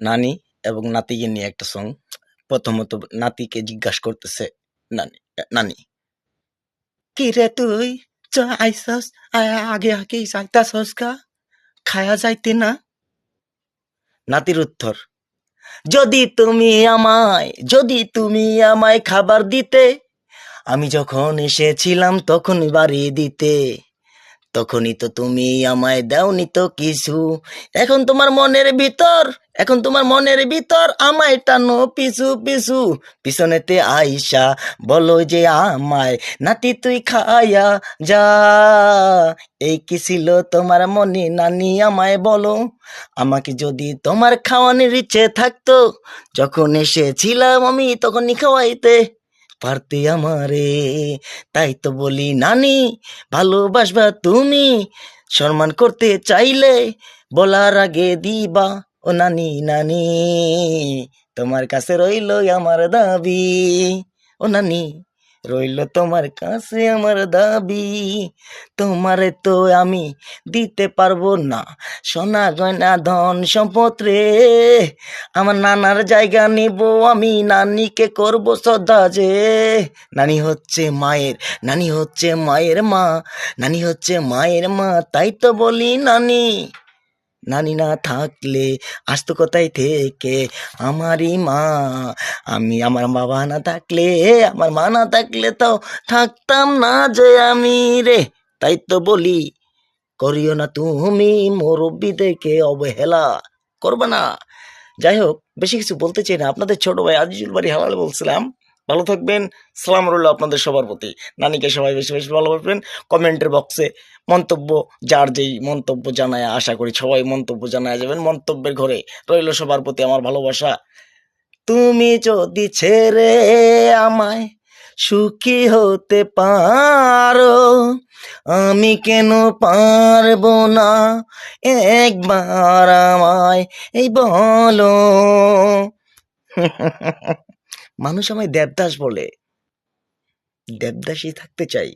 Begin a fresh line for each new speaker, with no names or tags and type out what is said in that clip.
নানি এবং নাতিকে নিয়ে একটা সং। প্রথমত নাতিকে জিজ্ঞাসা করতেছে নানি, নানি কি রে তুই আইসস, আগে আগে যাইতাছস কা, খায়া যাইতে না? নাতির উত্তর, যদি তুমি আমায় খাবার দিতে, আমি যখন এসেছিলাম তখন বাড়ি দিতে, তখনই তো তুমি আমায় দাওনি তো কিছু। এখন তোমার মনের ভিতর, এখন তোমার মনের ভিতর আমায় টানো পিছু পিছু, পিছনেতে আইসা বলো যে আমায়, নাতি তুই খায়া যা। এই কি ছিল তোমার মনে নানি আমায় বলো, আমাকে যদি তোমার খাওয়ানোর ইচ্ছে থাকতো, যখন এসেছিলাম আমি তখনই খাওয়াইতে পারতে আমারে। তাই তো বলি নানি, ভালোবাসবা তুমি, সম্মান করতে চাইলে বলার আগে দিবা ও নানি নানি, তোমার কাছে রইল আমার দাবি, ও নানি রইল তোমার কাছে আমার দাবি, তোমারে তো আমি দিতে পারবো না সোনা গয়না ধন সম্পদ রে, আমার নানার জায়গা নিব আমি, নানিকে করব শ্রদ্ধা যে। নানি হচ্ছে মায়ের, নানি হচ্ছে মায়ের মা, নানি হচ্ছে মায়ের মা, তাই তো বলি নানি, নানি না থাকলে আসতো কোথায় থেকে আমারই মা, আমি আমার বাবা না থাকলে, আমার মা না থাকলে তো থাকতাম না যে আমি রে। তাই তো বলি করিও না তুমি মুরব্বি দেখে অবহেলা, করবে না। যাই হোক, বেশি কিছু বলতে চাই না, আপনাদের ছোট ভাই আজিজুল বাড়ি হাওয়ালে বলছিলাম। ভালো থাকবেন, সালাম রইল আপনাদের সবার প্রতি। নানিকে সবাই বেশি বেশি ভালোবাসবেন। কমেন্টের বক্সে মন্তব্য, যার যেই মন্তব্য জানায়, আশা করি সবাই মন্তব্য জানায় যাবেন। মন্তব্যের ঘরে রইল সবার প্রতি আমার ভালোবাসা। তুমি যদি ছেড়ে আমায় সুখী হতে পারো, আমি কেন পারবো না, একবার আমায় এই বলো। মানুষ আমায় দেবদাস বলে, দেবদাসই থাকতে চাই।